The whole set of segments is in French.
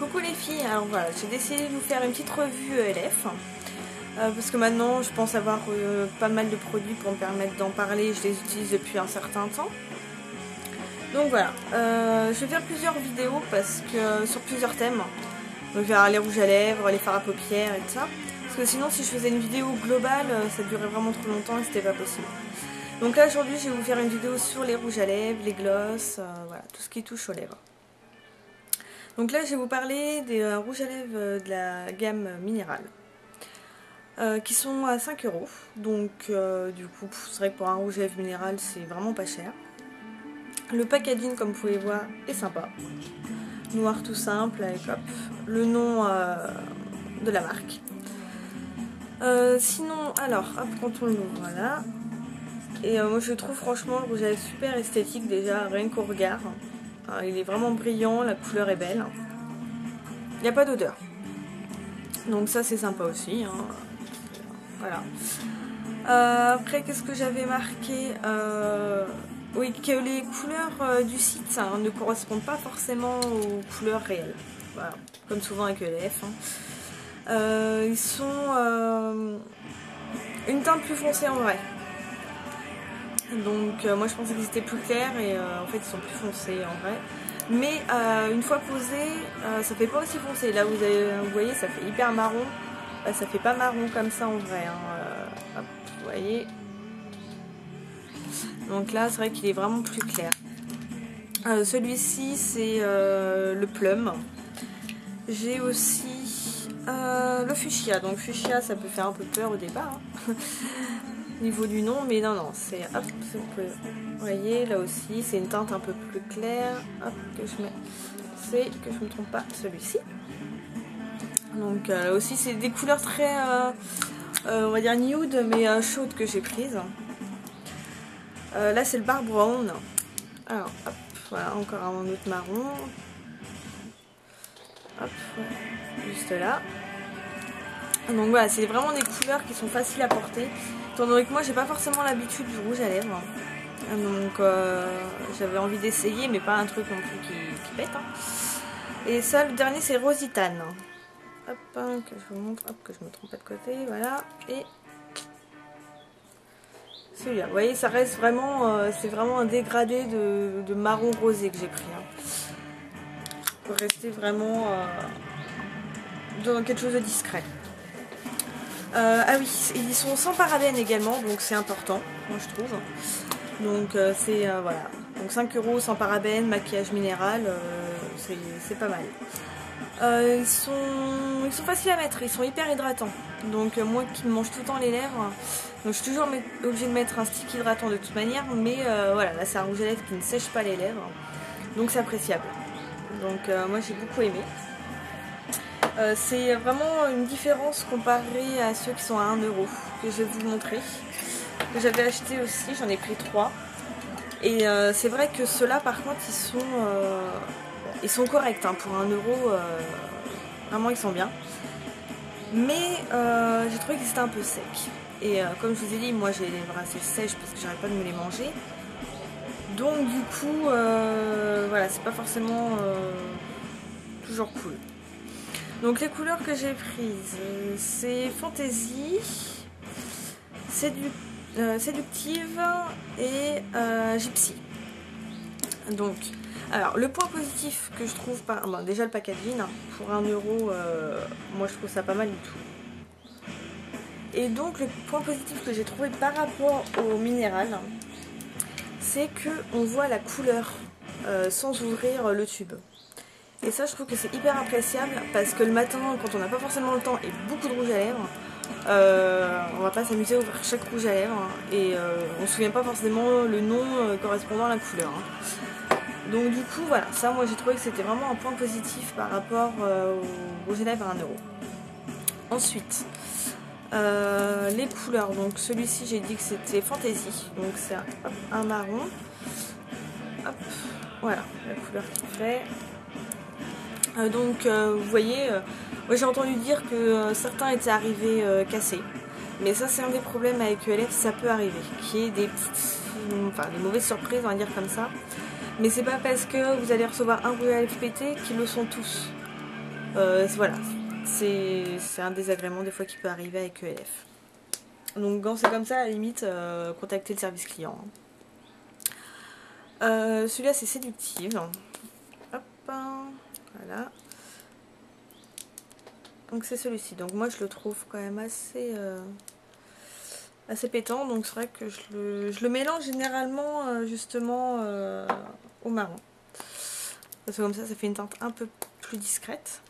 Coucou les filles, alors voilà, j'ai décidé de vous faire une petite revue ELF parce que maintenant je pense avoir pas mal de produits pour me permettre d'en parler, je les utilise depuis un certain temps. Donc voilà, je vais faire plusieurs vidéos parce que sur plusieurs thèmes. Donc vers les rouges à lèvres, les fards à paupières et tout ça. Parce que sinon si je faisais une vidéo globale, ça durerait vraiment trop longtemps et c'était pas possible. Donc là aujourd'hui je vais vous faire une vidéo sur les rouges à lèvres, les glosses, voilà, tout ce qui touche aux lèvres. Donc là je vais vous parler des rouges à lèvres de la gamme minérale. Qui sont à 5 €. Donc du coup c'est vrai que pour un rouge à lèvres minéral c'est vraiment pas cher. Le packaging comme vous pouvez voir est sympa. Noir tout simple avec hop, le nom de la marque. Sinon alors hop, quand on l'ouvre voilà. Et moi je trouve franchement le rouge à lèvres super esthétique déjà rien qu'au regard. Il est vraiment brillant, la couleur est belle. Il n'y a pas d'odeur. Donc ça c'est sympa aussi. Hein. Voilà. Après qu'est-ce que j'avais marqué oui, que les couleurs du site ne correspondent pas forcément aux couleurs réelles. Voilà. Comme souvent avec ELF. Hein. Ils sont une teinte plus foncée en vrai. Donc moi je pensais qu'ils étaient plus clairs et en fait ils sont plus foncés en vrai. Mais une fois posé, ça fait pas aussi foncé. Là vous voyez ça fait hyper marron. Ça fait pas marron comme ça en vrai. Hein. Hop, vous voyez. Donc là c'est vrai qu'il est vraiment plus clair. Celui-ci c'est le plum. J'ai aussi le fuchsia. Donc fuchsia ça peut faire un peu peur au départ. Hein. Niveau du nom, mais non, c'est hop, vous voyez là aussi, c'est une teinte un peu plus claire. Hop, que je mets, c'est que je me trompe pas, celui-ci. Donc là aussi, c'est des couleurs très, on va dire nude, mais chaudes que j'ai prises. Là, c'est le bar brown. Alors, hop, voilà, encore un autre marron. Hop, juste là. Donc voilà, c'est vraiment des couleurs qui sont faciles à porter. Étant donné que moi j'ai pas forcément l'habitude du rouge à lèvres. Donc j'avais envie d'essayer mais pas un truc non plus qui pète. Hein. Et ça le dernier c'est Rositane. Hop, hein, que je vous montre, hop, que je me trompe pas de côté, voilà. Et celui-là, vous voyez ça reste vraiment, c'est vraiment un dégradé de marron rosé que j'ai pris. Hein. Pour rester vraiment dans quelque chose de discret. Ah oui, ils sont sans parabènes également, donc c'est important, moi je trouve. Donc c'est voilà, donc 5 € sans parabènes, maquillage minéral, c'est pas mal. Ils sont faciles à mettre, ils sont hyper hydratants. Donc moi qui me mange tout le temps les lèvres, donc je suis toujours obligée de mettre un stick hydratant de toute manière, mais voilà, là c'est un rouge à lèvres qui ne sèche pas les lèvres, donc c'est appréciable. Donc moi j'ai beaucoup aimé. C'est vraiment une différence comparée à ceux qui sont à 1 € que je vais vous montrer. Que j'avais acheté aussi, j'en ai pris 3. Et c'est vrai que ceux-là par contre ils sont corrects hein, pour 1 €, vraiment ils sont bien. Mais j'ai trouvé qu'ils étaient un peu secs. Et comme je vous ai dit, moi j'ai les lèvres assez sèches parce que j'arrête pas de me les manger. Donc du coup, voilà, c'est pas forcément toujours cool. Donc les couleurs que j'ai prises, c'est Fantasy, Séductive et Gypsy. Donc, alors le point positif que je trouve, bon, déjà le packaging, pour 1 €, moi je trouve ça pas mal du tout. Et donc le point positif que j'ai trouvé par rapport au minéral, c'est que on voit la couleur sans ouvrir le tube. Et ça je trouve que c'est hyper appréciable parce que le matin quand on n'a pas forcément le temps et beaucoup de rouge à lèvres, on va pas s'amuser à ouvrir chaque rouge à lèvres et on se souvient pas forcément le nom correspondant à la couleur. Hein. Donc du coup voilà, ça moi j'ai trouvé que c'était vraiment un point positif par rapport au rouge à lèvres à 1 €. Ensuite, les couleurs, donc celui-ci j'ai dit que c'était Fantasy, donc c'est un marron. Hop, voilà la couleur qu'il fait. Donc vous voyez, moi j'ai entendu dire que certains étaient arrivés cassés, mais ça c'est un des problèmes avec ELF, ça peut arriver, qu'il y ait des petites, enfin des mauvaises surprises on va dire comme ça, mais c'est pas parce que vous allez recevoir un rouge à lèvres pété qu'ils le sont tous. Voilà, c'est un désagrément des fois qui peut arriver avec ELF. Donc quand c'est comme ça, à la limite, contactez le service client. Celui-là c'est séductive. Hop, voilà. Donc c'est celui-ci. Donc moi je le trouve quand même assez pétant. Donc c'est vrai que je le mélange généralement justement au marron. Parce que comme ça fait une teinte un peu plus discrète.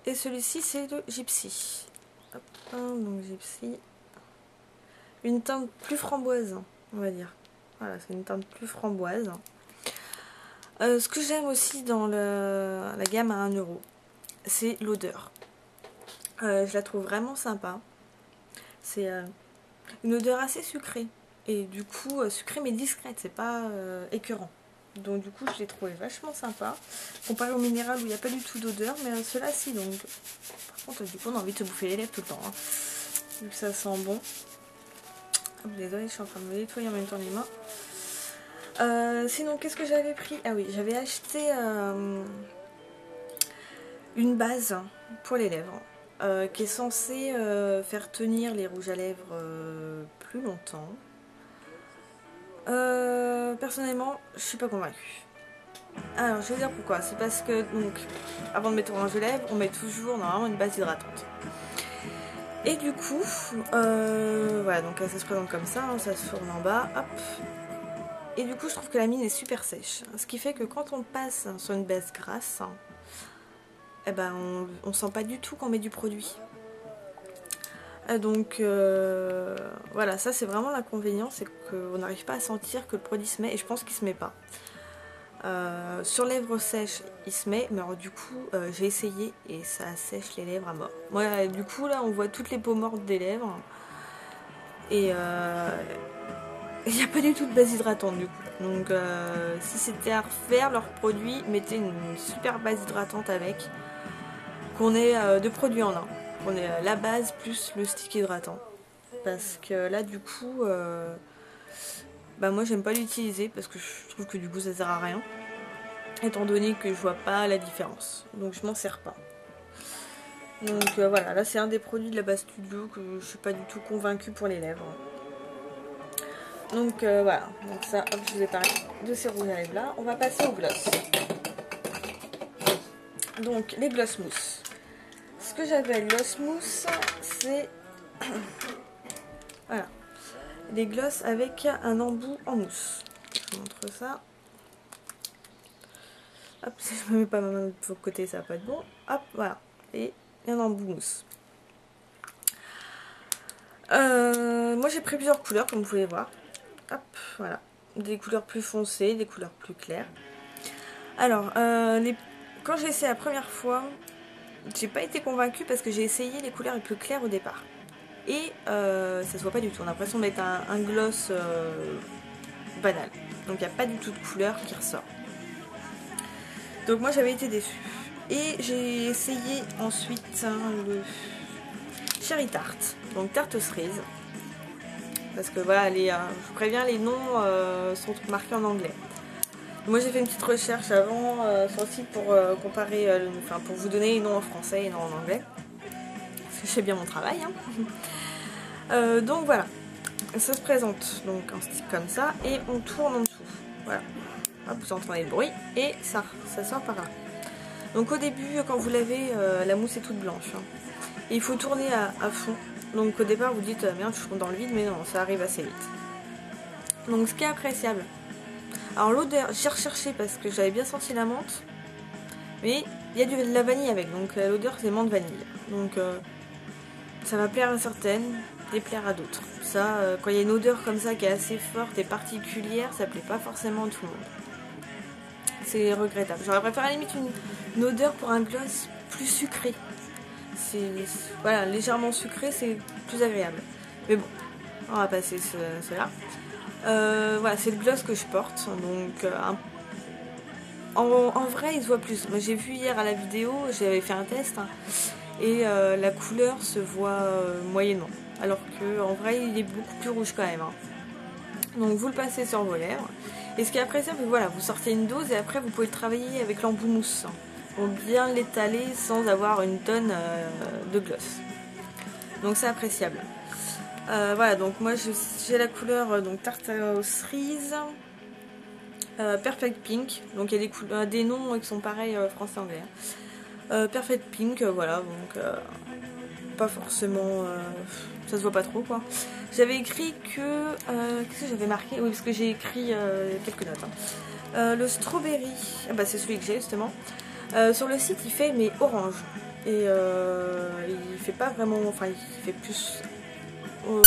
Et celui-ci c'est le Gypsy. Hop, donc Gypsy. Une teinte plus framboise, on va dire. Voilà, c'est une teinte plus framboise. Ce que j'aime aussi dans la gamme à 1 €, c'est l'odeur. Je la trouve vraiment sympa. C'est une odeur assez sucrée. Et du coup, sucrée mais discrète, c'est pas écœurant. Donc du coup, je l'ai trouvé vachement sympa. Comparé au minéral où il n'y a pas du tout d'odeur, mais ceux-là, si. Donc, par contre, du coup, on a envie de se bouffer les lèvres tout le temps. Hein, vu que ça sent bon. Désolée, je suis en train de me nettoyer en même temps les mains. Sinon, qu'est-ce que j'avais pris? Ah oui, j'avais acheté une base pour les lèvres qui est censée faire tenir les rouges à lèvres plus longtemps. Personnellement, je suis pas convaincue. Alors, je vais dire pourquoi. C'est parce que, donc, avant de mettre un rouge à lèvres, on met toujours normalement une base hydratante. Et du coup, voilà, donc ça se présente comme ça, hein, ça se tourne en bas, hop. Et du coup, je trouve que la mine est super sèche. Ce qui fait que quand on passe sur une base grasse, eh ben, on sent pas du tout qu'on met du produit. Donc, voilà, ça c'est vraiment l'inconvénient, c'est qu'on n'arrive pas à sentir que le produit se met, et je pense qu'il se met pas. Sur lèvres sèches, il se met, mais alors du coup, j'ai essayé et ça sèche les lèvres à mort. Moi, du coup, là, on voit toutes les peaux mortes des lèvres. Et il n'y a pas du tout de base hydratante, du coup. Donc, si c'était à refaire leur produit, mettez une super base hydratante avec. Qu'on ait deux produits en un. Qu'on ait la base plus le stick hydratant. Parce que là, du coup... bah moi j'aime pas l'utiliser parce que je trouve que du coup ça sert à rien étant donné que je vois pas la différence, donc je m'en sers pas. Donc voilà, là c'est un des produits de la base Studio que je suis pas du tout convaincue pour les lèvres. Donc voilà, donc ça, hop, je vous ai parlé de ces rouges à lèvres là. On va passer au gloss. Donc les gloss mousse. Ce que j'avais gloss mousse, c'est voilà, les gloss avec un embout en mousse. Je vous montre ça. Hop, si je me mets pas ma main de côté, ça va pas être bon. Hop, voilà. Et un embout mousse. Moi j'ai pris plusieurs couleurs comme vous pouvez voir. Hop, voilà. Des couleurs plus foncées, des couleurs plus claires. Alors, quand j'ai essayé la première fois, j'ai pas été convaincue parce que j'ai essayé les couleurs les plus claires au départ. Et ça se voit pas du tout. On a l'impression d'être un gloss banal. Donc il n'y a pas du tout de couleur qui ressort. Donc moi j'avais été déçue. Et j'ai essayé ensuite le Cherry Tart. Donc tarte aux cerises. Parce que voilà, je vous préviens, les noms sont marqués en anglais. Moi j'ai fait une petite recherche avant sur le site pour comparer, pour vous donner les noms en français et non en anglais. Parce que je fais bien mon travail. Hein. Donc voilà, ça se présente donc un stick comme ça et on tourne en dessous. Voilà, hop, vous entendez le bruit et ça sort par là. Donc au début, quand vous lavez, la mousse est toute blanche. Hein. Et il faut tourner à fond. Donc au départ vous dites merde, je tourne dans le vide, mais non, ça arrive assez vite. Donc ce qui est appréciable. Alors l'odeur, j'ai recherché parce que j'avais bien senti la menthe, mais il y a de la vanille avec, donc l'odeur c'est menthe vanille. Donc ça va plaire à certaines, déplaire à d'autres. Ça, quand il y a une odeur comme ça qui est assez forte et particulière, ça plaît pas forcément à tout le monde. C'est regrettable. J'aurais préféré à la limite une odeur pour un gloss plus sucré. Voilà, légèrement sucré, c'est plus agréable. Mais bon, on va passer cela. Voilà, c'est le gloss que je porte. Donc, en vrai, il se voit plus. Moi, j'ai vu hier à la vidéo, j'avais fait un test. Hein, et la couleur se voit moyennement. Alors qu'en vrai, il est beaucoup plus rouge quand même. Hein. Donc, vous le passez sur vos lèvres. Et ce qui est appréciable, voilà, vous sortez une dose et après, vous pouvez le travailler avec l'embout mousse. pour bien l'étaler sans avoir une tonne de gloss. Donc c'est appréciable. Voilà, donc moi j'ai la couleur donc Tartar Cerise, Perfect Pink, donc il y a des noms qui sont pareils français-anglais. Perfect Pink, voilà, donc pas forcément, ça se voit pas trop quoi. J'avais écrit que, qu'est-ce que j'avais marqué? Oui, parce que j'ai écrit quelques notes. Le strawberry, c'est celui que j'ai justement. Sur le site il fait mais orange. Et il fait pas vraiment, enfin il fait plus